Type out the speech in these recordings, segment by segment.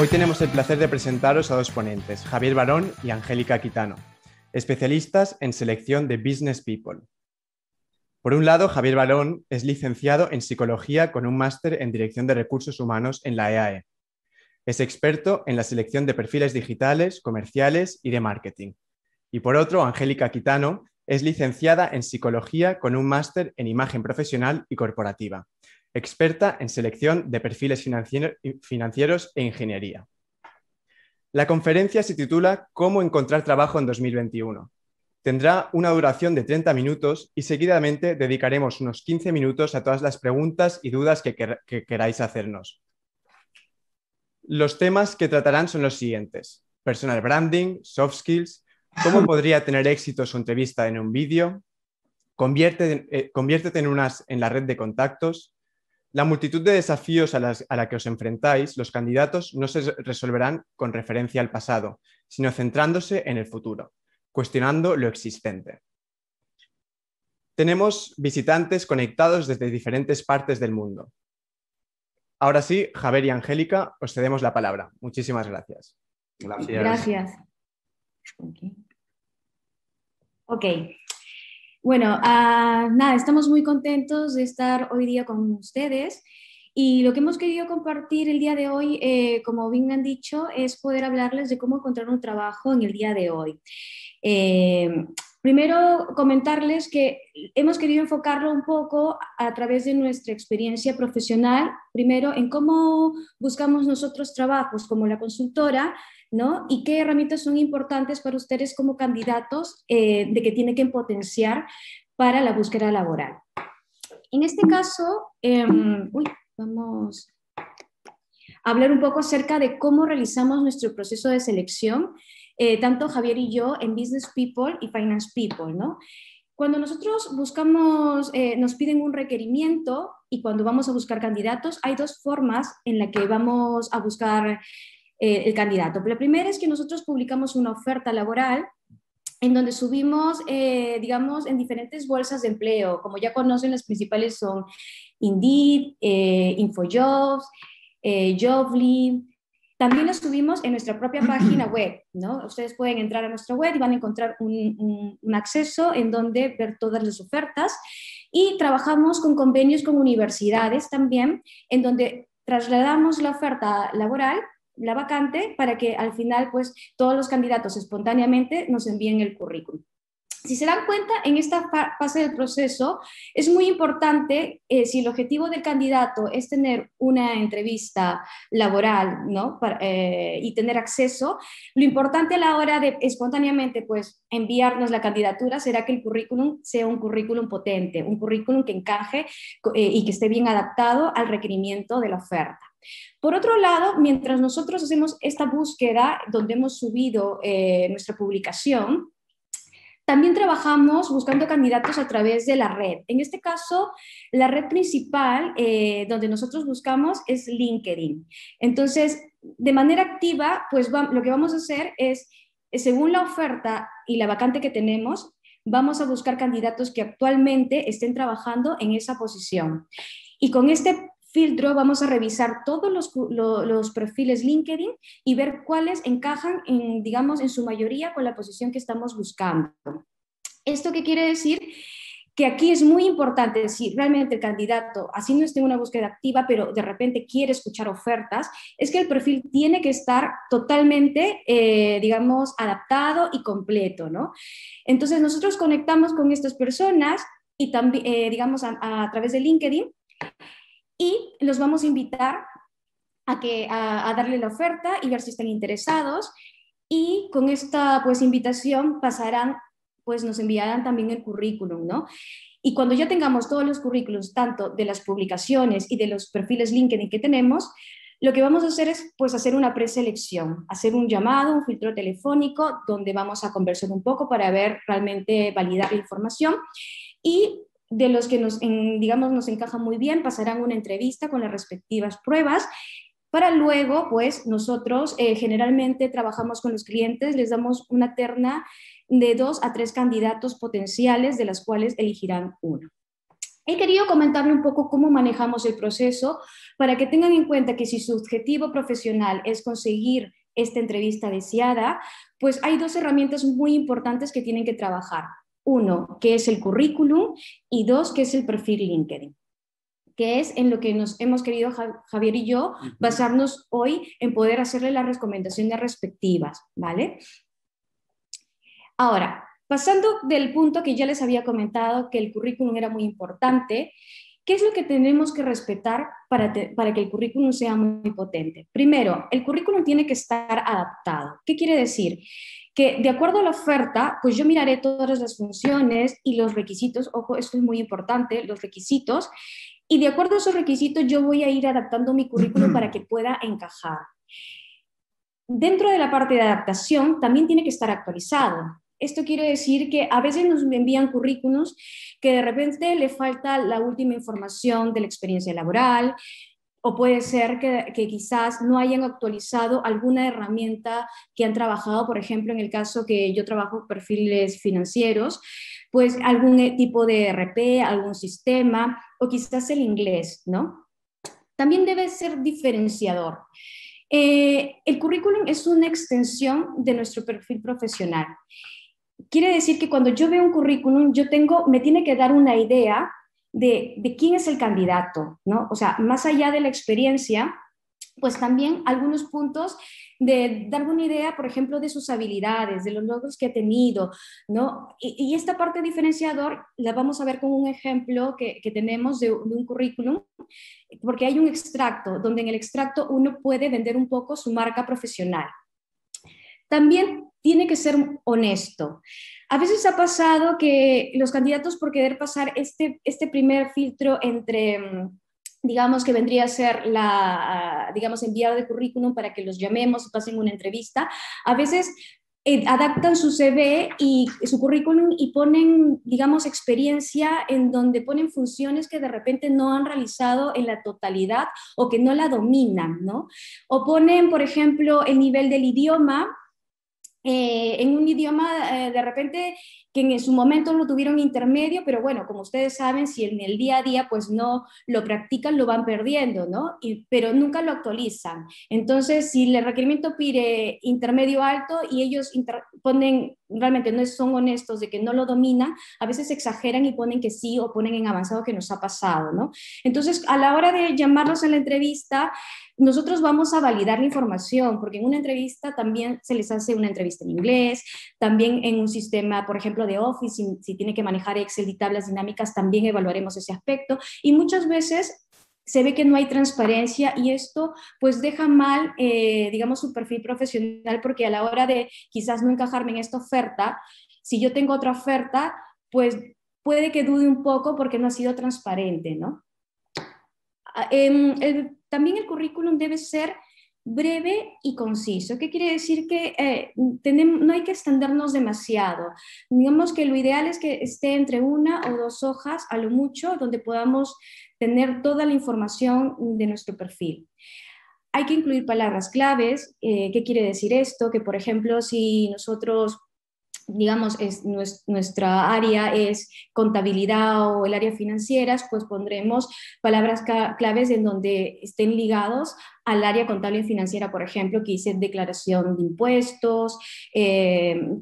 Hoy tenemos el placer de presentaros a dos ponentes, Javier Barón y Angélica Quitano, especialistas en selección de Business People. Por un lado, Javier Barón es licenciado en Psicología con un máster en Dirección de Recursos Humanos en la EAE. Es experto en la selección de perfiles digitales, comerciales y de marketing. Y por otro, Angélica Quitano es licenciada en Psicología con un máster en Imagen Profesional y Corporativa, experta en selección de perfiles financieros e ingeniería. La conferencia se titula ¿Cómo encontrar trabajo en 2021? Tendrá una duración de 30 minutos y seguidamente dedicaremos unos 15 minutos a todas las preguntas y dudas que queráis hacernos. Los temas que tratarán son los siguientes: personal branding, soft skills, cómo podría tener éxito su entrevista en un vídeo, conviértete en la red de contactos, la multitud de desafíos a la que os enfrentáis. Los candidatos no se resolverán con referencia al pasado, sino centrándose en el futuro, cuestionando lo existente. Tenemos visitantes conectados desde diferentes partes del mundo. Ahora sí, Javier y Angélica, os cedemos la palabra. Muchísimas gracias. Gracias. Ok. Bueno, nada, estamos muy contentos de estar hoy día con ustedes y lo que hemos querido compartir el día de hoy, como bien han dicho, es poder hablarles de cómo encontrar un trabajo en el día de hoy. Primero, comentarles que hemos querido enfocarlo un poco a través de nuestra experiencia profesional, primero en cómo buscamos nosotros trabajos como la consultora, ¿no? Y qué herramientas son importantes para ustedes como candidatos de que tienen que potenciar para la búsqueda laboral. En este caso, vamos a hablar un poco acerca de cómo realizamos nuestro proceso de selección, tanto Javier y yo en Business People y Finance People, ¿no? Cuando nosotros buscamos, nos piden un requerimiento y cuando vamos a buscar candidatos, hay dos formas en las que vamos a buscar el candidato. La primera es que nosotros publicamos una oferta laboral en donde subimos, digamos, en diferentes bolsas de empleo. Como ya conocen, las principales son Indeed, InfoJobs, Jobly. También las subimos en nuestra propia página web, ¿no? Ustedes pueden entrar a nuestra web y van a encontrar un acceso en donde ver todas las ofertas. Y trabajamos con convenios con universidades también, en donde trasladamos la oferta laboral, la vacante, para que al final pues todos los candidatos espontáneamente nos envíen el currículum. Si se dan cuenta, en esta fase del proceso es muy importante, si el objetivo del candidato es tener una entrevista laboral, ¿no? Y tener acceso, lo importante a la hora de espontáneamente pues, enviarnos la candidatura será que el currículum sea un currículum potente, un currículum que encaje y que esté bien adaptado al requerimiento de la oferta. Por otro lado, mientras nosotros hacemos esta búsqueda donde hemos subido nuestra publicación, también trabajamos buscando candidatos a través de la red. En este caso, la red principal donde nosotros buscamos es LinkedIn. Entonces, de manera activa, pues lo que vamos a hacer es, según la oferta y la vacante que tenemos, vamos a buscar candidatos que actualmente estén trabajando en esa posición. Y con este filtro vamos a revisar todos los perfiles LinkedIn y ver cuáles encajan, digamos, en su mayoría con la posición que estamos buscando. ¿Esto qué quiere decir? Que aquí es muy importante, si realmente el candidato, así no esté en una búsqueda activa, pero de repente quiere escuchar ofertas, es que el perfil tiene que estar totalmente, digamos, adaptado y completo, ¿no? Entonces nosotros conectamos con estas personas y también, digamos, a través de LinkedIn, y los vamos a invitar a darle la oferta y ver si están interesados, y con esta pues invitación pasarán, pues nos enviarán también el currículum, ¿no? Y cuando ya tengamos todos los currículums, tanto de las publicaciones y de los perfiles LinkedIn que tenemos, lo que vamos a hacer es pues hacer una preselección, hacer un llamado, un filtro telefónico, donde vamos a conversar un poco para ver realmente, validar la información, y de los que digamos, nos encaja muy bien, pasarán una entrevista con las respectivas pruebas, para luego, pues, nosotros generalmente trabajamos con los clientes, les damos una terna de 2 a 3 candidatos potenciales, de las cuales elegirán uno. He querido comentarle un poco cómo manejamos el proceso para que tengan en cuenta que si su objetivo profesional es conseguir esta entrevista deseada, pues hay dos herramientas muy importantes que tienen que trabajar. Uno, que es el currículum, y dos, que es el perfil LinkedIn, que es en lo que nos hemos querido Javier y yo basarnos hoy en poder hacerle las recomendaciones respectivas, ¿vale? Ahora, pasando del punto que ya les había comentado, que el currículum era muy importante, ¿qué es lo que tenemos que respetar para que el currículum sea muy potente? Primero, el currículum tiene que estar adaptado. ¿Qué quiere decir? Que de acuerdo a la oferta, pues yo miraré todas las funciones y los requisitos, ojo, esto es muy importante, los requisitos, y de acuerdo a esos requisitos yo voy a ir adaptando mi currículum para que pueda encajar. Dentro de la parte de adaptación también tiene que estar actualizado. Esto quiere decir que a veces nos envían currículums que de repente le falta la última información de la experiencia laboral, o puede ser que quizás no hayan actualizado alguna herramienta que han trabajado, por ejemplo, en el caso que yo trabajo perfiles financieros, pues algún tipo de ERP, algún sistema, o quizás el inglés, ¿no? También debe ser diferenciador. El currículum es una extensión de nuestro perfil profesional. Quiere decir que cuando yo veo un currículum, me tiene que dar una idea de quién es el candidato, ¿no? O sea, más allá de la experiencia, pues también algunos puntos de darme una idea, por ejemplo, de sus habilidades, de los logros que ha tenido, ¿no? Y esta parte diferenciador la vamos a ver con un ejemplo que tenemos de un currículum, porque hay un extracto, donde en el extracto uno puede vender un poco su marca profesional. También tiene que ser honesto. A veces ha pasado que los candidatos, por querer pasar este primer filtro entre, digamos, que vendría a ser digamos, enviado de currículum para que los llamemos y pasen una entrevista, a veces adaptan su CV y su currículum y ponen, digamos, experiencia en donde ponen funciones que de repente no han realizado en la totalidad o que no la dominan, ¿no? O ponen, por ejemplo, el nivel del idioma, en un idioma de repente que en su momento lo tuvieron intermedio, pero bueno, como ustedes saben, si en el día a día pues no lo practican, lo van perdiendo, ¿no? Pero nunca lo actualizan. Entonces, si el requerimiento pide intermedio alto y ellos ponen, realmente no son honestos de que no lo dominan, a veces exageran y ponen que sí o ponen en avanzado, que nos ha pasado, ¿no? Entonces, a la hora de llamarlos a la entrevista, nosotros vamos a validar la información, porque en una entrevista también se les hace una entrevista en inglés, también en un sistema, por ejemplo, de Office, si tiene que manejar Excel y tablas dinámicas, también evaluaremos ese aspecto. Y muchas veces se ve que no hay transparencia y esto pues deja mal, digamos, su perfil profesional, porque a la hora de quizás no encajarme en esta oferta, si yo tengo otra oferta, pues puede que dude un poco porque no ha sido transparente, ¿no? También el currículum debe ser breve y conciso. ¿Qué quiere decir? Que no hay que extendernos demasiado. Digamos que lo ideal es que esté entre una o dos hojas, a lo mucho, donde podamos tener toda la información de nuestro perfil. Hay que incluir palabras claves. ¿Qué quiere decir esto? Que, por ejemplo, si nosotros, digamos, nuestra área es contabilidad o el área financieras, pues pondremos palabras claves en donde estén ligados al área contable y financiera, por ejemplo, que dice declaración de impuestos,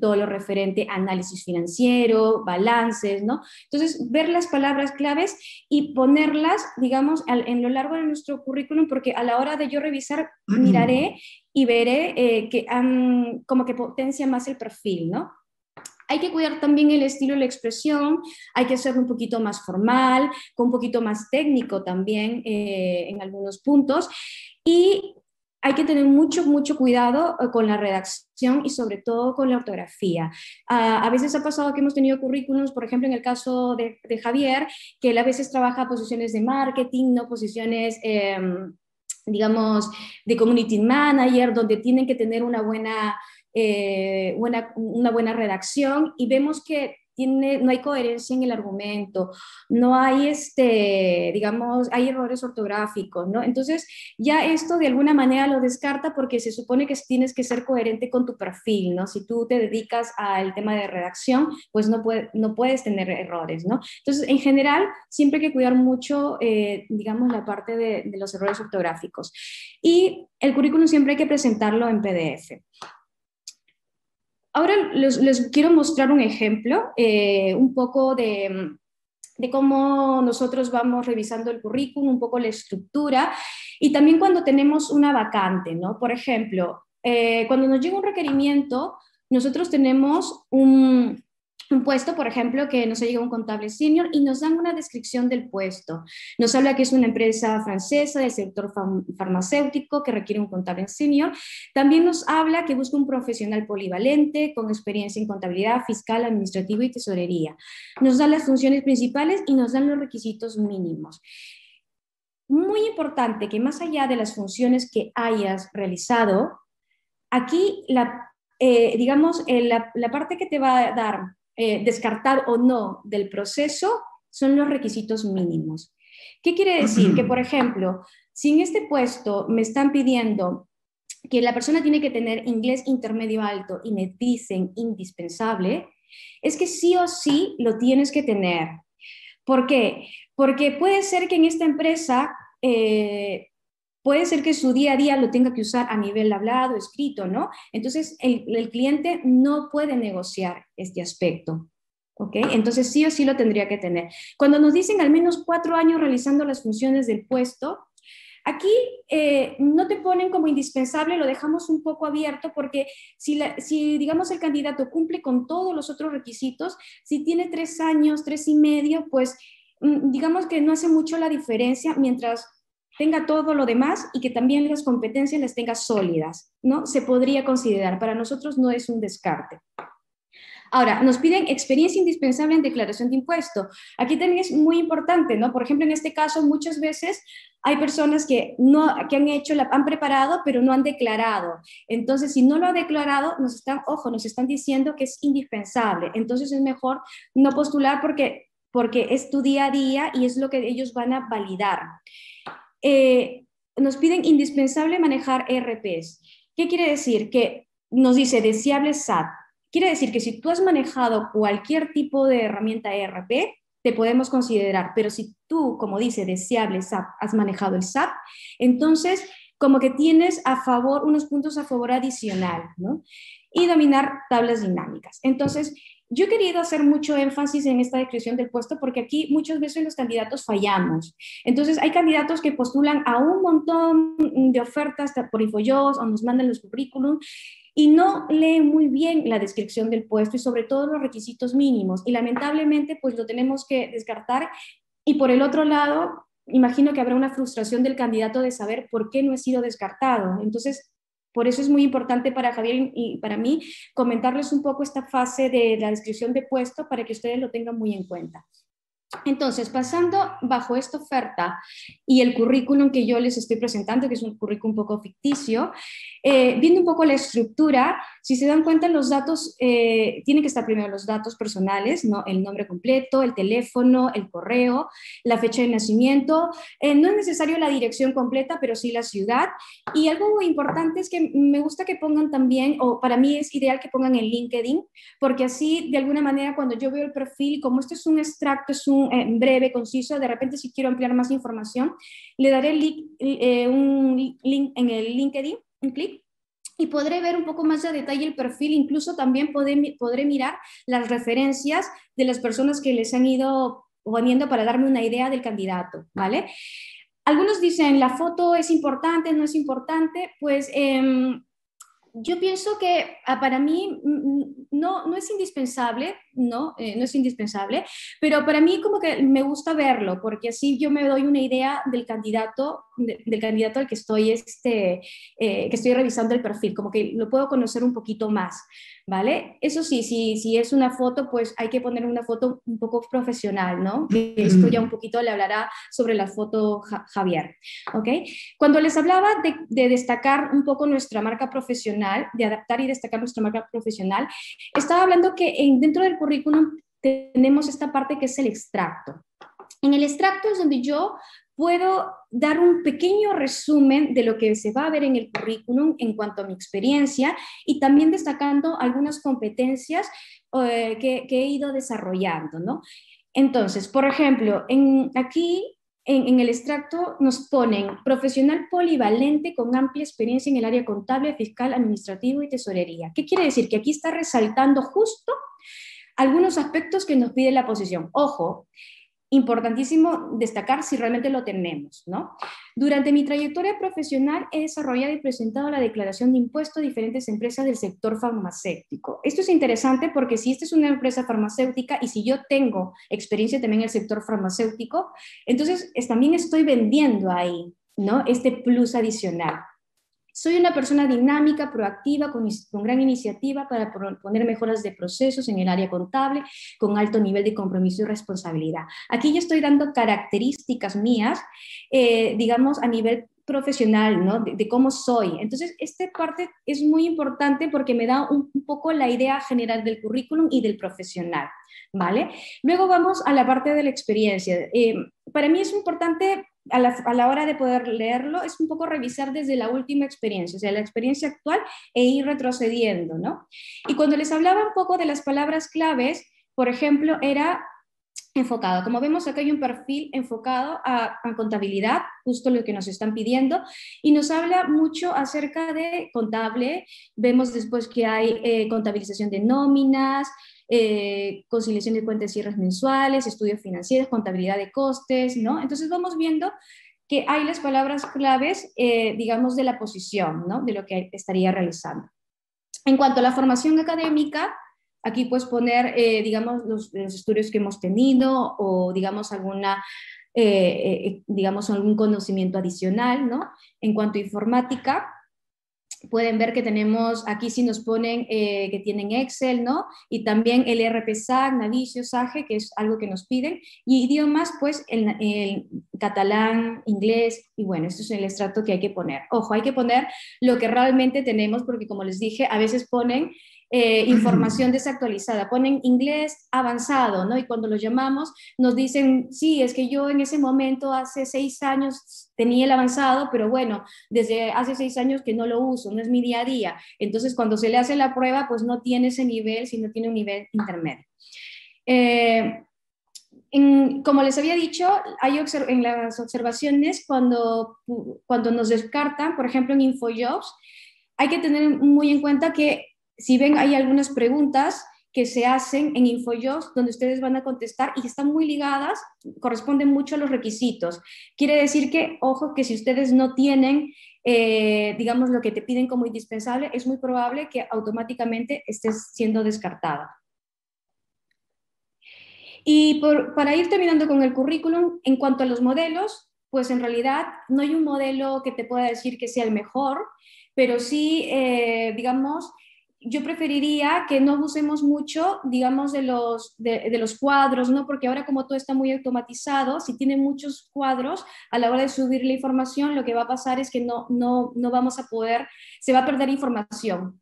todo lo referente a análisis financiero, balances, ¿no? Entonces, ver las palabras claves y ponerlas, digamos, en lo largo de nuestro currículum, porque a la hora de yo revisar, miraré y veré como que potencia más el perfil, ¿no? Hay que cuidar también el estilo y la expresión, hay que hacerlo un poquito más formal, con un poquito más técnico también en algunos puntos, y hay que tener mucho, mucho cuidado con la redacción y sobre todo con la ortografía. A veces ha pasado que hemos tenido currículums, por ejemplo, en el caso de Javier, que él a veces trabaja posiciones de marketing, no posiciones, digamos, de community manager, donde tienen que tener una buena redacción, y vemos que no hay coherencia en el argumento, no hay, digamos, hay errores ortográficos, ¿no? Entonces, ya esto de alguna manera lo descarta porque se supone que tienes que ser coherente con tu perfil, ¿no? Si tú te dedicas al tema de redacción, pues no puedes tener errores, ¿no? Entonces, en general, siempre hay que cuidar mucho, digamos, la parte de los errores ortográficos. Y el currículum siempre hay que presentarlo en PDF. Ahora les quiero mostrar un ejemplo, un poco de cómo nosotros vamos revisando el currículum, un poco la estructura, y también cuando tenemos una vacante, ¿no? Por ejemplo, cuando nos llega un requerimiento, nosotros tenemos un puesto, por ejemplo, que nos ha llegado un contable senior y nos dan una descripción del puesto. Nos habla que es una empresa francesa del sector farmacéutico que requiere un contable senior. También nos habla que busca un profesional polivalente con experiencia en contabilidad, fiscal, administrativo y tesorería. Nos dan las funciones principales y nos dan los requisitos mínimos. Muy importante que más allá de las funciones que hayas realizado, aquí digamos, la parte que te va a dar descartar o no del proceso son los requisitos mínimos. ¿Qué quiere decir? Que, por ejemplo, si en este puesto me están pidiendo que la persona tiene que tener inglés intermedio alto y me dicen indispensable, es que sí o sí lo tienes que tener. ¿Por qué? Porque puede ser que en esta empresa puede ser que su día a día lo tenga que usar a nivel hablado, escrito, ¿no? Entonces, el cliente no puede negociar este aspecto, ¿ok? Entonces, sí o sí lo tendría que tener. Cuando nos dicen al menos 4 años realizando las funciones del puesto, aquí no te ponen como indispensable, lo dejamos un poco abierto porque si, digamos, el candidato cumple con todos los otros requisitos, si tiene 3 años, 3 y medio, pues digamos que no hace mucho la diferencia mientras tenga todo lo demás y que también las competencias las tenga sólidas, ¿no? Se podría considerar, para nosotros no es un descarte. Ahora, nos piden experiencia indispensable en declaración de impuesto. Aquí también es muy importante, ¿no? Por ejemplo, en este caso, muchas veces hay personas que han preparado, pero no han declarado. Entonces, si no lo ha declarado, nos están diciendo que es indispensable. Entonces, es mejor no postular porque es tu día a día y es lo que ellos van a validar. Nos piden indispensable manejar ERPs. ¿Qué quiere decir? Que nos dice deseable SAP. Quiere decir que si tú has manejado cualquier tipo de herramienta ERP, te podemos considerar, pero si tú, como dice deseable SAP, has manejado el SAP, entonces como que tienes unos puntos a favor adicional, ¿no? Y dominar tablas dinámicas. Entonces, yo he querido hacer mucho énfasis en esta descripción del puesto porque aquí muchas veces los candidatos fallamos. Entonces, hay candidatos que postulan a un montón de ofertas por InfoJobs o nos mandan los currículum y no leen muy bien la descripción del puesto y sobre todo los requisitos mínimos. Y lamentablemente, pues lo tenemos que descartar. Y por el otro lado, imagino que habrá una frustración del candidato de saber por qué no he sido descartado. Entonces, por eso es muy importante para Javier y para mí comentarles un poco esta fase de la descripción de puesto para que ustedes lo tengan muy en cuenta. Entonces, pasando bajo esta oferta y el currículum que yo les estoy presentando, que es un currículum un poco ficticio, viendo un poco la estructura, si se dan cuenta, los datos, tienen que estar primero los datos personales, ¿no? El nombre completo, el teléfono, el correo, la fecha de nacimiento, no es necesario la dirección completa, pero sí la ciudad, y algo muy importante es que me gusta que pongan también, o para mí es ideal que pongan en LinkedIn, porque así, de alguna manera, cuando yo veo el perfil, como este es un extracto, es un breve, conciso, de repente si quiero ampliar más información, le daré un link en el LinkedIn, un clic, y podré ver un poco más de detalle el perfil, incluso también podré mirar las referencias de las personas que les han ido poniendo para darme una idea del candidato, ¿vale? Algunos dicen, la foto es importante, no es importante, pues yo pienso que para mí no es indispensable, no es indispensable, pero para mí como que me gusta verlo, porque así yo me doy una idea del candidato al que estoy revisando el perfil, como que lo puedo conocer un poquito más, ¿vale? Eso sí, si es una foto, pues hay que poner una foto un poco profesional, ¿no? Esto ya un poquito le hablará sobre la foto Javier, ¿ok? Cuando les hablaba de destacar un poco nuestra marca profesional, de adaptar y destacar nuestra marca profesional, estaba hablando que dentro del currículum tenemos esta parte que es el extracto. En el extracto es donde yo puedo dar un pequeño resumen de lo que se va a ver en el currículum en cuanto a mi experiencia y también destacando algunas competencias que he ido desarrollando, ¿no? Entonces, por ejemplo, aquí en el extracto nos ponen profesional polivalente con amplia experiencia en el área contable, fiscal, administrativo y tesorería. ¿Qué quiere decir? Que aquí está resaltando justo algunos aspectos que nos pide la posición. Ojo, importantísimo destacar si realmente lo tenemos, ¿no? Durante mi trayectoria profesional he desarrollado y presentado la declaración de impuestos a diferentes empresas del sector farmacéutico. Esto es interesante porque si esta es una empresa farmacéutica y si yo tengo experiencia también en el sector farmacéutico, entonces también estoy vendiendo ahí, ¿no? Este plus adicional. Soy una persona dinámica, proactiva, con gran iniciativa para proponer mejoras de procesos en el área contable, con alto nivel de compromiso y responsabilidad. Aquí yo estoy dando características mías, digamos, a nivel profesional, ¿no? De cómo soy. Entonces, esta parte es muy importante porque me da un poco la idea general del currículum y del profesional, ¿vale? Luego vamos a la parte de la experiencia. Para mí es importante a la hora de poder leerlo, es un poco revisar desde la última experiencia, o sea, la experiencia actual e ir retrocediendo, ¿no? Y cuando les hablaba un poco de las palabras claves, por ejemplo, era enfocado. Como vemos, acá hay un perfil enfocado a contabilidad, justo lo que nos están pidiendo, y nos habla mucho acerca de contable. Vemos después que hay contabilización de nóminas, conciliación de cuentas y cierres mensuales, estudios financieros, contabilidad de costes, ¿no? Entonces vamos viendo que hay las palabras claves, digamos, de la posición, ¿no? De lo que estaría realizando. En cuanto a la formación académica, aquí puedes poner, digamos, los estudios que hemos tenido o, digamos, digamos, algún conocimiento adicional, ¿no? En cuanto a informática, pueden ver que tenemos, aquí sí nos ponen que tienen Excel, ¿no? Y también el ERP SAC, Navision, SAGE, que es algo que nos piden. Y idiomas, pues, el catalán, inglés, y bueno, esto es el estrato que hay que poner. Ojo, hay que poner lo que realmente tenemos, porque como les dije, a veces ponen información desactualizada, ponen inglés avanzado, ¿no? Y cuando lo llamamos nos dicen, sí, es que yo en ese momento hace 6 años tenía el avanzado, pero bueno, desde hace 6 años que no lo uso, no es mi día a día. Entonces cuando se le hace la prueba, pues no tiene ese nivel, sino tiene un nivel intermedio. Como les había dicho, hay en las observaciones cuando nos descartan, por ejemplo en InfoJobs, hay que tener muy en cuenta que si ven, hay algunas preguntas que se hacen en InfoJobs donde ustedes van a contestar y están muy ligadas, corresponden mucho a los requisitos. Quiere decir que, ojo, que si ustedes no tienen, digamos, lo que te piden como indispensable, es muy probable que automáticamente estés siendo descartada. Y para ir terminando con el currículum, en cuanto a los modelos, pues en realidad no hay un modelo que te pueda decir que sea el mejor, pero sí, digamos, yo preferiría que no usemos mucho, digamos, de los cuadros, ¿no? Porque ahora como todo está muy automatizado, si tiene muchos cuadros, a la hora de subir la información, lo que va a pasar es que no vamos a poder, se va a perder información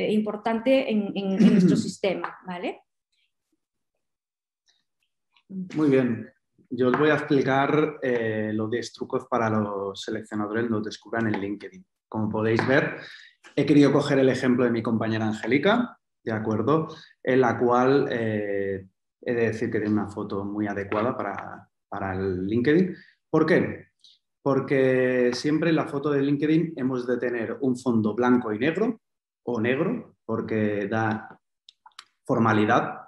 importante en nuestro sistema, ¿vale? Muy bien. Yo os voy a explicar los 10 trucos para los seleccionadores los descubran en LinkedIn. Como podéis ver, he querido coger el ejemplo de mi compañera Angélica, ¿de acuerdo? En la cual he de decir que tiene una foto muy adecuada para el LinkedIn. ¿Por qué? Porque siempre en la foto de LinkedIn hemos de tener un fondo blanco y negro, o negro, porque da formalidad,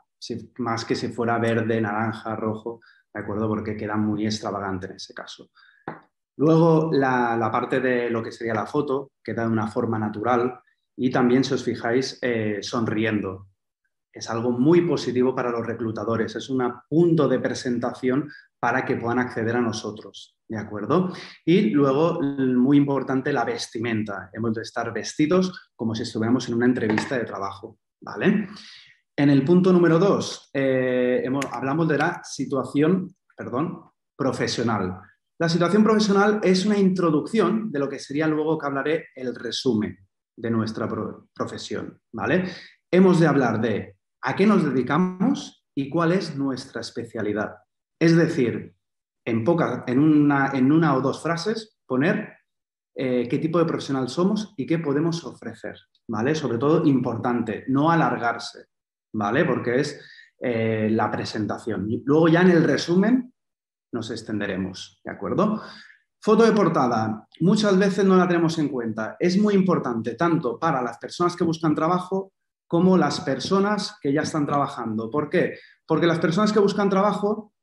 más que si fuera verde, naranja, rojo, ¿de acuerdo? Porque queda muy extravagante en ese caso. Luego, la parte de lo que sería la foto queda de una forma natural y también, si os fijáis, sonriendo. Es algo muy positivo para los reclutadores, es un punto de presentación para que puedan acceder a nosotros, ¿de acuerdo? Y luego, muy importante, la vestimenta. Hemos de estar vestidos como si estuviéramos en una entrevista de trabajo, ¿vale? En el punto número 2, hablamos de la situación, profesional. La situación profesional es una introducción de lo que sería luego que hablaré el resumen de nuestra profesión, ¿vale? Hemos de hablar de a qué nos dedicamos, y cuál es nuestra especialidad. Es decir, en una o dos frases, poner qué tipo de profesional somos y qué podemos ofrecer, ¿vale? Sobre todo, importante, no alargarse, ¿vale? Porque es la presentación. Y luego ya en el resumen nos extenderemos, ¿de acuerdo? Foto de portada, muchas veces no la tenemos en cuenta. Es muy importante tanto para las personas que buscan trabajo como las personas que ya están trabajando. ¿Por qué? Porque las personas que buscan trabajo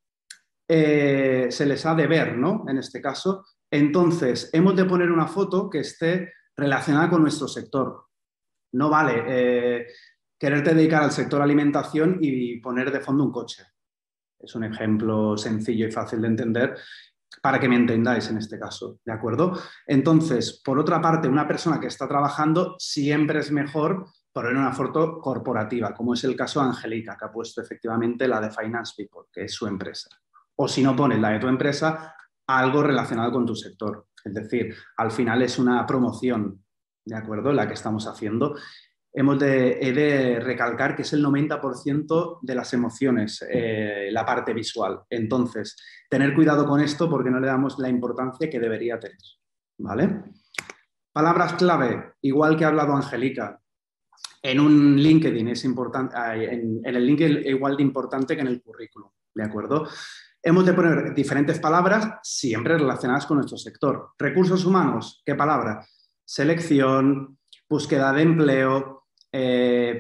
se les ha de ver, ¿no? En este caso. Entonces, hemos de poner una foto que esté relacionada con nuestro sector. No vale quererte dedicar al sector alimentación y poner de fondo un coche. Es un ejemplo sencillo y fácil de entender para que me entendáis en este caso, ¿de acuerdo? Entonces, por otra parte, una persona que está trabajando siempre es mejor poner una foto corporativa, como es el caso de Angélica, que ha puesto efectivamente la de Finance People, que es su empresa. O si no pones la de tu empresa, algo relacionado con tu sector. Es decir, al final es una promoción, ¿de acuerdo?, la que estamos haciendo. He de recalcar que es el 90% de las emociones, la parte visual. Entonces, tener cuidado con esto porque no le damos la importancia que debería tener, ¿vale? Palabras clave, igual que ha hablado Angélica. En un LinkedIn es importante, en el LinkedIn igual de importante que en el currículum, ¿de acuerdo? Hemos de poner diferentes palabras siempre relacionadas con nuestro sector. Recursos humanos, ¿qué palabra? Selección, búsqueda de empleo,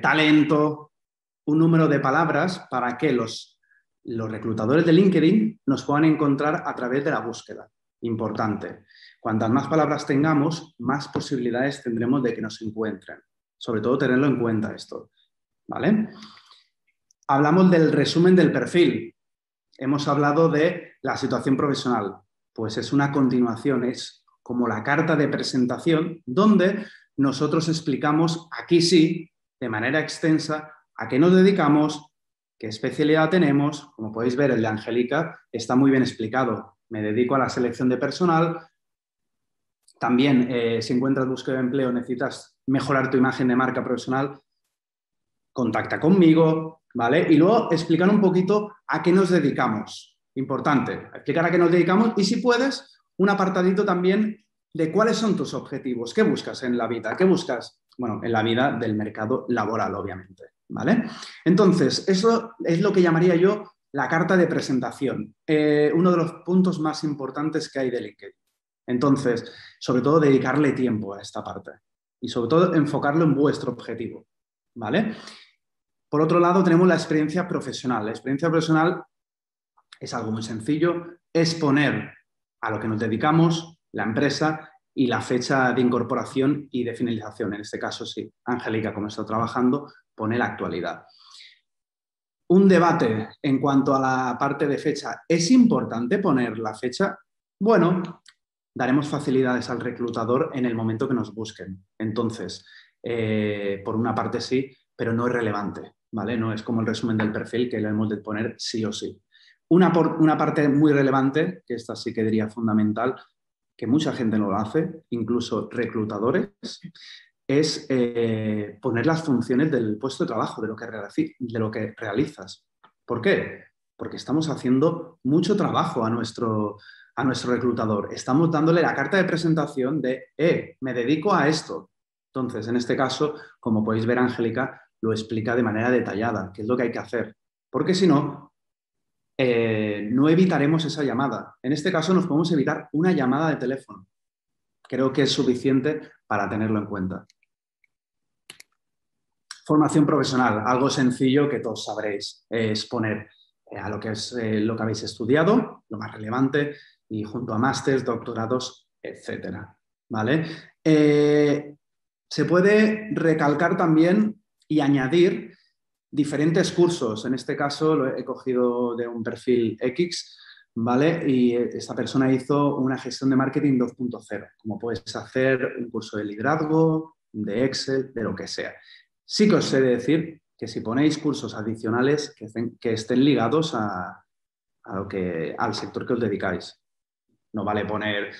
talento, un número de palabras para que los reclutadores de LinkedIn nos puedan encontrar a través de la búsqueda. Importante. Cuantas más palabras tengamos, más posibilidades tendremos de que nos encuentren. Sobre todo tenerlo en cuenta esto, ¿vale? Hablamos del resumen del perfil. Hemos hablado de la situación profesional. Pues es una continuación, es como la carta de presentación donde nosotros explicamos, aquí sí, de manera extensa, a qué nos dedicamos, qué especialidad tenemos. Como podéis ver, el de Angélica está muy bien explicado. Me dedico a la selección de personal. También, si encuentras búsqueda de empleo, necesitas mejorar tu imagen de marca profesional, contacta conmigo, ¿vale? Y luego explicar un poquito a qué nos dedicamos. Importante, explicar a qué nos dedicamos y si puedes, un apartadito también de cuáles son tus objetivos, qué buscas en la vida, qué buscas, bueno, en la vida del mercado laboral, obviamente, ¿vale? Entonces, eso es lo que llamaría yo la carta de presentación, uno de los puntos más importantes que hay de LinkedIn. Entonces, sobre todo, dedicarle tiempo a esta parte y sobre todo enfocarlo en vuestro objetivo, ¿vale? Por otro lado, tenemos la experiencia profesional. La experiencia profesional es algo muy sencillo, es poner a lo que nos dedicamos, la empresa y la fecha de incorporación y de finalización. En este caso, sí, Angélica, como está trabajando, pone la actualidad. Un debate en cuanto a la parte de fecha. ¿Es importante poner la fecha? Bueno, daremos facilidades al reclutador en el momento que nos busquen. Entonces, por una parte sí, pero no es relevante, ¿vale? No es como el resumen del perfil que le hemos de poner sí o sí. Una parte muy relevante, que esta sí que diría fundamental, que mucha gente no lo hace, incluso reclutadores, es poner las funciones del puesto de trabajo, de lo que realizas. ¿Por qué? Porque estamos haciendo mucho trabajo a nuestro reclutador. Estamos dándole la carta de presentación de, me dedico a esto. Entonces, en este caso, como podéis ver, Angélica lo explica de manera detallada, qué es lo que hay que hacer. Porque si no, no evitaremos esa llamada. En este caso, nos podemos evitar una llamada de teléfono. Creo que es suficiente para tenerlo en cuenta. Formación profesional, algo sencillo que todos sabréis, es poner a lo que es lo que habéis estudiado, lo más relevante, y junto a másters, doctorados, etcétera, ¿vale? Se puede recalcar también y añadir diferentes cursos. En este caso lo he cogido de un perfil X, ¿vale? Y esta persona hizo una gestión de marketing 2.0, como puedes hacer un curso de liderazgo, de Excel, de lo que sea. Sí que os he de decir que si ponéis cursos adicionales que estén ligados al sector que os dedicáis. No vale poner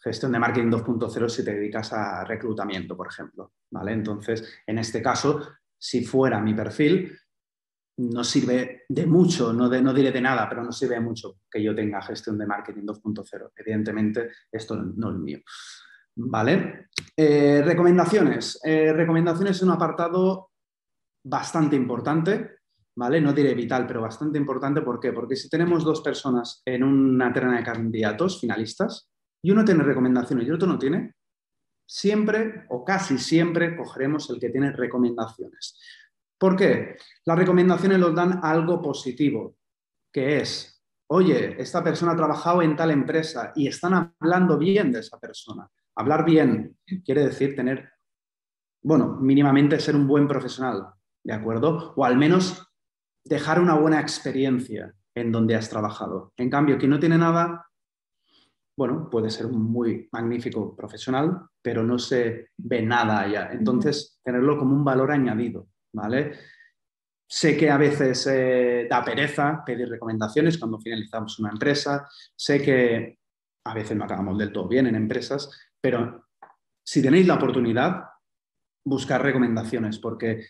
gestión de marketing 2.0 si te dedicas a reclutamiento, por ejemplo, ¿vale? Entonces, en este caso, si fuera mi perfil, no sirve de mucho, no diré de nada, pero no sirve de mucho que yo tenga gestión de marketing 2.0. Evidentemente, esto no es mío. ¿Vale? Recomendaciones. Recomendaciones es un apartado bastante importante, ¿vale? No diré vital, pero bastante importante. ¿Por qué? Porque si tenemos dos personas en una terna de candidatos finalistas y uno tiene recomendaciones y otro no tiene, siempre o casi siempre cogeremos el que tiene recomendaciones. ¿Por qué? Las recomendaciones nos dan algo positivo, que es, oye, esta persona ha trabajado en tal empresa y están hablando bien de esa persona. Hablar bien quiere decir tener, bueno, mínimamente ser un buen profesional, ¿de acuerdo? O al menos dejar una buena experiencia en donde has trabajado. En cambio, quien no tiene nada, bueno, puede ser un muy magnífico profesional, pero no se ve nada allá. Entonces, tenerlo como un valor añadido, ¿vale? Sé que a veces da pereza pedir recomendaciones cuando finalizamos una empresa. Sé que a veces no acabamos del todo bien en empresas, pero si tenéis la oportunidad, buscar recomendaciones, porque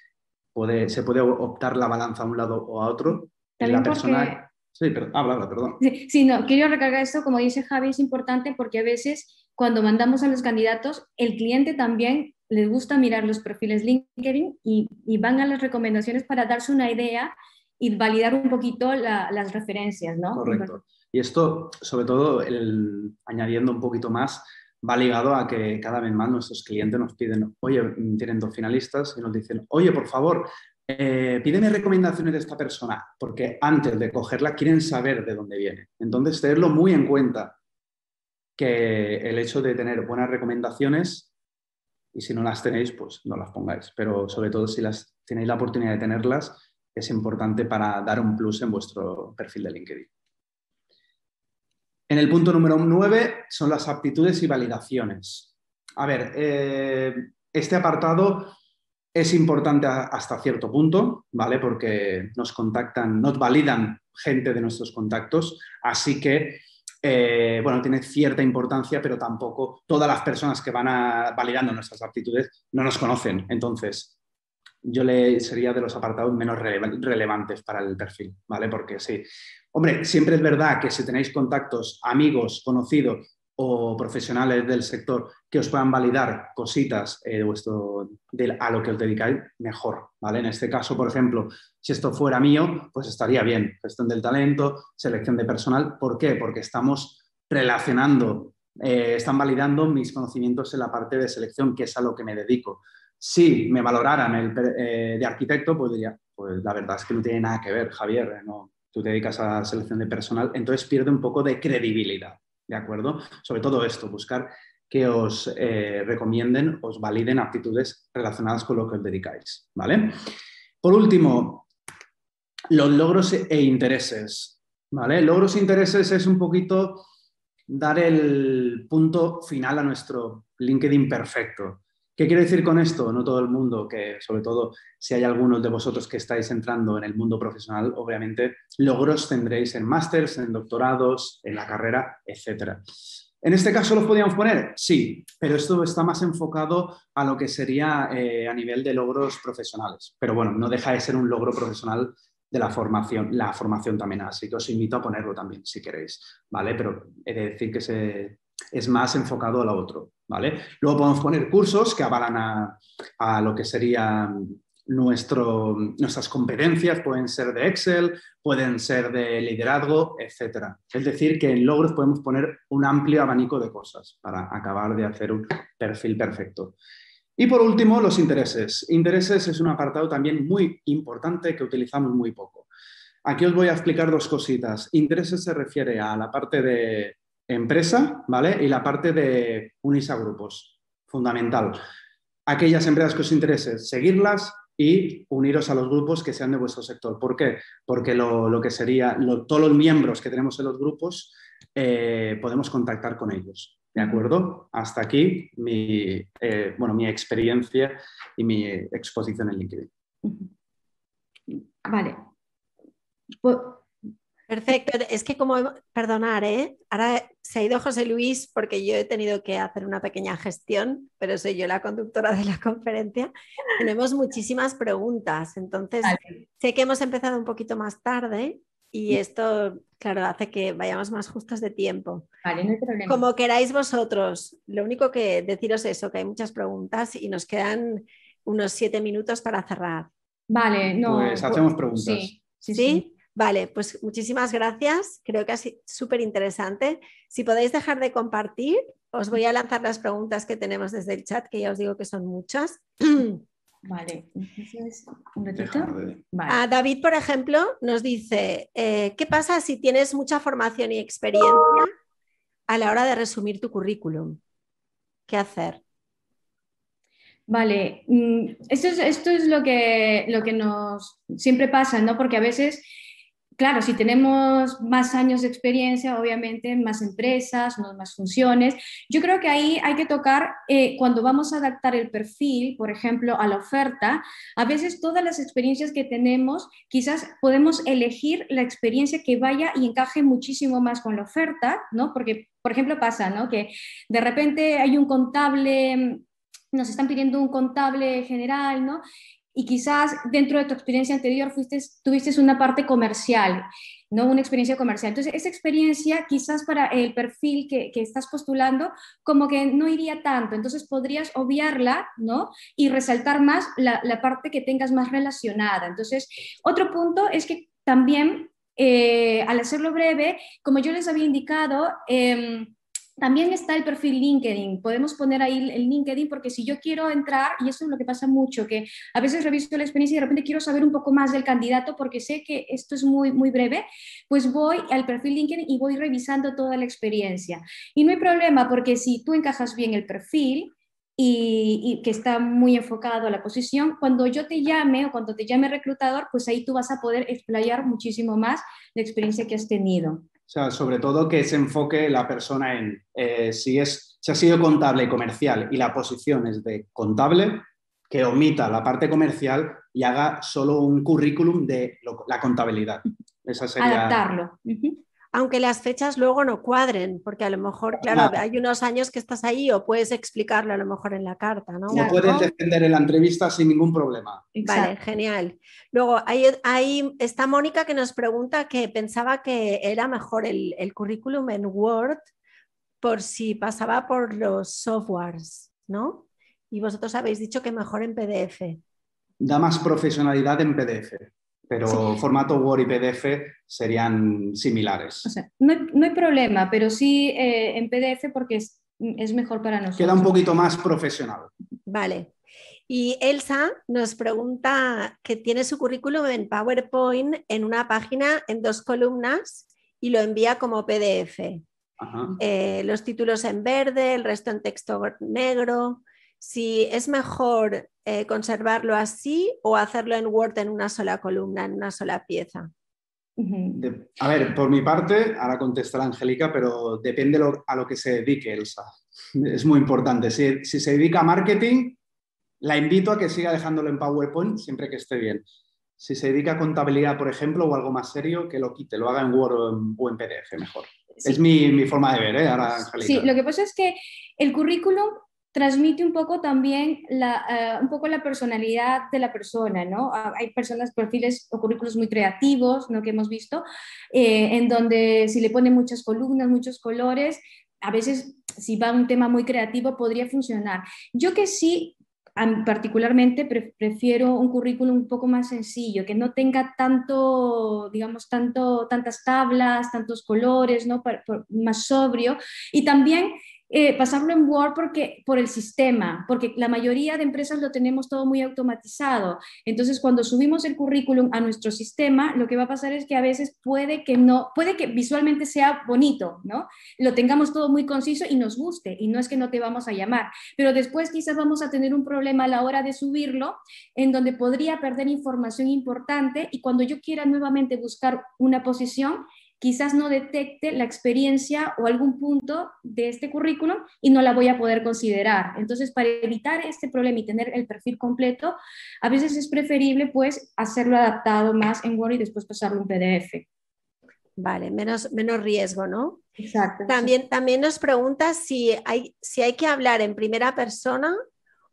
se puede optar la balanza a un lado o a otro. En la persona... Sí, pero habla, perdón. Sí, no, quiero recargar esto, como dice Javi, es importante porque a veces cuando mandamos a los candidatos, el cliente también les gusta mirar los perfiles LinkedIn y van a las recomendaciones para darse una idea y validar un poquito las referencias, ¿no? Correcto. Y esto, sobre todo, añadiendo un poquito más, va ligado a que cada vez más nuestros clientes nos piden, oye, tienen dos finalistas y nos dicen, oye, por favor, pídeme recomendaciones de esta persona, porque antes de cogerla quieren saber de dónde viene. Entonces, tenerlo muy en cuenta, que el hecho de tener buenas recomendaciones, y si no las tenéis, pues no las pongáis, pero sobre todo si tenéis la oportunidad de tenerlas, es importante para dar un plus en vuestro perfil de LinkedIn. En el punto número 9 son las aptitudes y validaciones. A ver, este apartado es importante hasta cierto punto, ¿vale? Porque nos contactan, nos validan gente de nuestros contactos, así que, bueno, tiene cierta importancia, pero tampoco todas las personas que van validando nuestras aptitudes no nos conocen. Entonces, yo sería de los apartados menos relevantes para el perfil, ¿vale? Porque sí, hombre, siempre es verdad que si tenéis contactos, amigos, conocidos o profesionales del sector que os puedan validar cositas a lo que os dedicáis, mejor, ¿vale? En este caso, por ejemplo, si esto fuera mío, pues estaría bien. Gestión del talento, selección de personal. ¿Por qué? Porque estamos relacionando, están validando mis conocimientos en la parte de selección, que es a lo que me dedico. Si me valoraran de arquitecto, pues diría, pues la verdad es que no tiene nada que ver, Javier, ¿no? Tú te dedicas a selección de personal, entonces pierde un poco de credibilidad, ¿de acuerdo? Sobre todo esto, buscar que os recomienden, os validen aptitudes relacionadas con lo que os dedicáis, ¿vale? Por último, los logros e intereses, ¿vale? Logros e intereses es un poquito dar el punto final a nuestro LinkedIn perfecto. ¿Qué quiero decir con esto? No todo el mundo, que sobre todo si hay algunos de vosotros que estáis entrando en el mundo profesional, obviamente logros tendréis en másters, en doctorados, en la carrera, etc. ¿En este caso los podríamos poner? Sí, pero esto está más enfocado a lo que sería a nivel de logros profesionales. Pero bueno, no deja de ser un logro profesional de la formación también, así que os invito a ponerlo también si queréis, ¿vale? Pero he de decir que es más enfocado a lo otro, ¿vale? Luego podemos poner cursos que avalan a lo que serían nuestras competencias, pueden ser de Excel, pueden ser de liderazgo, etc. Es decir, que en logros podemos poner un amplio abanico de cosas para acabar de hacer un perfil perfecto. Y por último, los intereses. Intereses es un apartado también muy importante que utilizamos muy poco. Aquí os voy a explicar dos cositas. Intereses se refiere a la parte de empresa, ¿vale? Y la parte de unirse a grupos. Fundamental. Aquellas empresas que os interese, seguirlas y uniros a los grupos que sean de vuestro sector. ¿Por qué? Porque lo que sería, todos los miembros que tenemos en los grupos podemos contactar con ellos. ¿De acuerdo? Hasta aquí mi experiencia y mi exposición en LinkedIn. Vale. Perfecto, es que como, perdonar, ¿eh? Ahora se ha ido José Luis porque yo he tenido que hacer una pequeña gestión, pero soy yo la conductora de la conferencia. Tenemos muchísimas preguntas, entonces Vale, sé que hemos empezado un poquito más tarde y esto, claro, hace que vayamos más justos de tiempo. vale, no hay problema. Como queráis vosotros, lo único que deciros es eso, que hay muchas preguntas y nos quedan unos 7 minutos para cerrar. Vale, no, Pues hacemos preguntas. sí, sí, ¿Sí? sí. Vale, pues muchísimas gracias. Creo que ha sido súper interesante. Si podéis dejar de compartir, os voy a lanzar las preguntas que tenemos desde el chat, que ya os digo que son muchas. Vale, entonces, un ratito. Déjame. Vale. David, por ejemplo, nos dice, ¿qué pasa si tienes mucha formación y experiencia a la hora de resumir tu currículum? ¿Qué hacer? Vale, esto es lo que nos siempre pasa, ¿no? Porque a veces, claro, si tenemos más años de experiencia, obviamente más empresas, ¿no? Más funciones. Yo creo que ahí hay que tocar, cuando vamos a adaptar el perfil, por ejemplo, a la oferta, a veces todas las experiencias que tenemos, quizás podemos elegir la experiencia que vaya y encaje muchísimo más con la oferta, ¿no? Porque, por ejemplo, pasa, ¿no? Que de repente hay un contable, nos están pidiendo un contable general, ¿no? Y quizás dentro de tu experiencia anterior tuviste una parte comercial, ¿no? Una experiencia comercial. Entonces, esa experiencia quizás para el perfil que estás postulando como que no iría tanto. Entonces, podrías obviarla, ¿no? Y resaltar más la parte que tengas más relacionada. Entonces, otro punto es que también, al hacerlo breve, como yo les había indicado, también está el perfil LinkedIn. Podemos poner ahí el LinkedIn porque si yo quiero entrar, y eso es lo que pasa mucho, que a veces reviso la experiencia y de repente quiero saber un poco más del candidato porque sé que esto es muy, muy breve, pues voy al perfil LinkedIn y voy revisando toda la experiencia. Y no hay problema porque si tú encajas bien el perfil y que está muy enfocado a la posición, cuando yo te llame o cuando te llame el reclutador, pues ahí tú vas a poder explayar muchísimo más la experiencia que has tenido. O sea, sobre todo que se enfoque la persona en si ha sido contable y comercial y la posición es de contable, que omita la parte comercial y haga solo un currículum de la contabilidad. Esa sería... Adaptarlo. Aunque las fechas luego no cuadren, porque a lo mejor, claro, hay unos años que estás ahí o puedes explicarlo a lo mejor en la carta, ¿no? Lo puedes defender en la entrevista sin ningún problema. Vale, Exacto. genial. Luego, ahí está Mónica que nos pregunta que pensaba que era mejor el currículum en Word por si pasaba por los softwares, ¿no? Y vosotros habéis dicho que mejor en PDF. Da más profesionalidad en PDF, pero sí. Formato Word y PDF serían similares. O sea, no hay problema, pero sí en PDF porque es mejor para nosotros. Queda un poquito más profesional. Vale. Y Elsa nos pregunta que tiene su currículum en PowerPoint en una página en 2 columnas y lo envía como PDF. Los títulos en verde, el resto en texto negro. Si es mejor conservarlo así o hacerlo en Word en una sola columna, en una sola pieza. A ver, por mi parte, ahora contestará Angélica, pero depende a lo que se dedique Elsa. Es muy importante. Si se dedica a marketing, la invito a que siga dejándolo en PowerPoint siempre que esté bien. Si se dedica a contabilidad, por ejemplo, o algo más serio, que lo quite, lo haga en Word o en PDF mejor. Sí. Es mi forma de ver, ahora, Angélica. Sí, lo que pasa es que el currículum transmite un poco también un poco la personalidad de la persona, ¿no? Hay personas, perfiles o currículos muy creativos, ¿no? Que hemos visto, en donde si le ponen muchas columnas, muchos colores, a veces si va un tema muy creativo podría funcionar. Yo que sí, particularmente prefiero un currículum un poco más sencillo, que no tenga tanto, digamos, tantas tablas, tantos colores, ¿no? Más sobrio. Y también pasarlo en Word por el sistema, porque la mayoría de empresas lo tenemos todo muy automatizado. Entonces, cuando subimos el currículum a nuestro sistema, lo que va a pasar es que a veces puede que visualmente sea bonito, ¿no? Lo tengamos todo muy conciso y nos guste, y no es que no te vamos a llamar, pero después quizás vamos a tener un problema a la hora de subirlo, en donde podría perder información importante y cuando yo quiera nuevamente buscar una posición, quizás no detecte la experiencia o algún punto de este currículum y no la voy a poder considerar. Entonces, para evitar este problema y tener el perfil completo, a veces es preferible pues hacerlo adaptado más en Word y después pasarlo en PDF. Vale, menos riesgo, ¿no? Exacto. También nos pregunta si hay que hablar en primera persona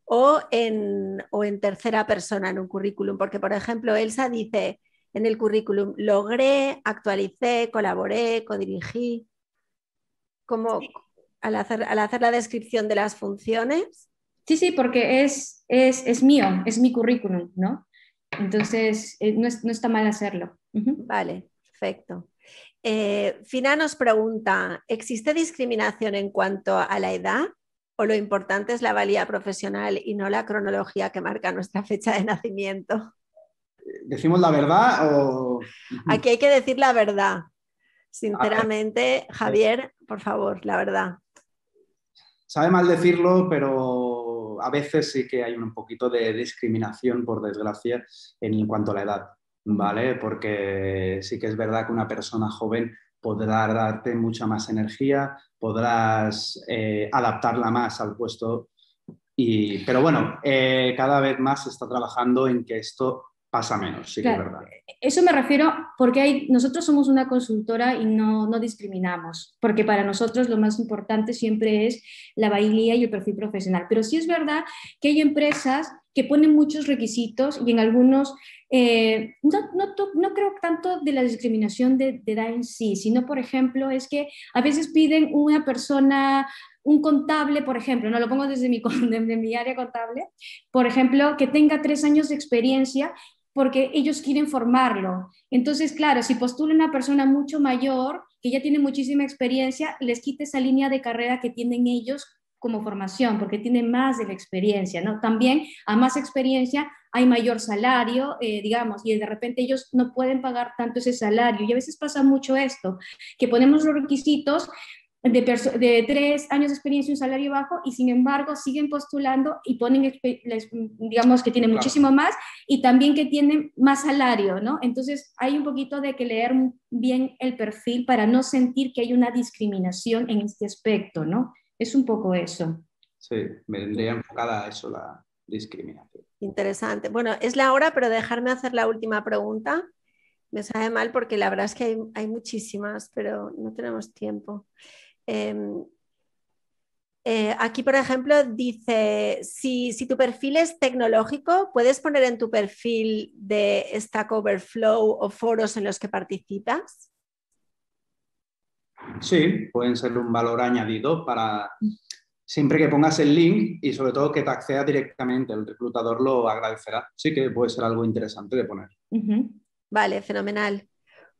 o en tercera persona en un currículum, porque por ejemplo Elsa dice en el currículum: logré, actualicé, colaboré, codirigí. Como al hacer la descripción de las funciones. Sí, porque es mío, es mi currículum, ¿no? Entonces, no está mal hacerlo. Vale, perfecto. Fina nos pregunta: ¿existe discriminación en cuanto a la edad o lo importante es la valía profesional y no la cronología que marca nuestra fecha de nacimiento? ¿Decimos la verdad o...? Aquí hay que decir la verdad. Sinceramente, Javier, por favor, la verdad. Sabe mal decirlo, pero a veces sí que hay un poquito de discriminación, por desgracia, en cuanto a la edad, ¿vale? Porque sí que es verdad que una persona joven podrá darte mucha más energía, podrás adaptarla más al puesto, pero bueno, cada vez más se está trabajando en que esto pasa menos, sí, claro, que es verdad. Eso me refiero porque nosotros somos una consultora y no discriminamos, porque para nosotros lo más importante siempre es la valía y el perfil profesional. Pero sí es verdad que hay empresas que ponen muchos requisitos y en algunos, no creo tanto de la discriminación de edad en sí, sino, por ejemplo, es que a veces piden una persona, un contable, por ejemplo, no lo pongo desde mi área contable, por ejemplo, que tenga 3 años de experiencia porque ellos quieren formarlo. Entonces, claro, si postula una persona mucho mayor, que ya tiene muchísima experiencia, les quita esa línea de carrera que tienen ellos como formación, porque tienen más de la experiencia, ¿no? También, a más experiencia, hay mayor salario, digamos, y de repente ellos no pueden pagar tanto ese salario. Y a veces pasa mucho esto, que ponemos los requisitos de 3 años de experiencia y un salario bajo, y sin embargo siguen postulando y ponen, digamos, que tienen muchísimo más y también que tienen más salario, ¿no? Entonces hay un poquito de que leer bien el perfil para no sentir que hay una discriminación en este aspecto, ¿no? Es un poco eso. Sí, me vendría enfocada a eso, la discriminación. Interesante. Bueno, es la hora, pero dejarme hacer la última pregunta. Me sabe mal porque la verdad es que hay muchísimas, pero no tenemos tiempo. Aquí, por ejemplo, dice: si tu perfil es tecnológico, ¿puedes poner en tu perfil de Stack Overflow o foros en los que participas? Sí, pueden ser un valor añadido para siempre que pongas el link y sobre todo que te acceda directamente. El reclutador lo agradecerá. Sí que puede ser algo interesante de poner. Vale, fenomenal.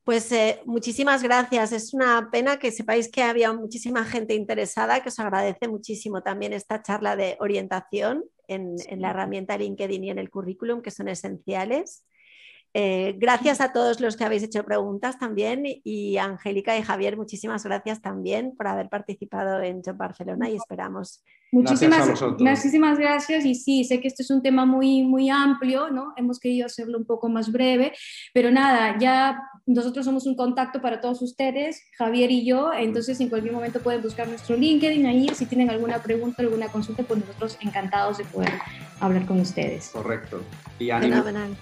Pues muchísimas gracias. Es una pena que sepáis que había muchísima gente interesada, que os agradece muchísimo también esta charla de orientación en la herramienta LinkedIn y en el currículum, que son esenciales. Gracias a todos los que habéis hecho preguntas también, y Angélica y Javier, muchísimas gracias también por haber participado en Job Barcelona, y esperamos. Muchísimas gracias, y sí, sé que este es un tema muy, muy amplio, ¿no? Hemos querido hacerlo un poco más breve, pero nada, ya nosotros somos un contacto para todos ustedes, Javier y yo, entonces en cualquier momento pueden buscar nuestro LinkedIn ahí, si tienen alguna pregunta, alguna consulta, pues nosotros encantados de poder hablar con ustedes. Correcto. Y ánimo. Fenomenal.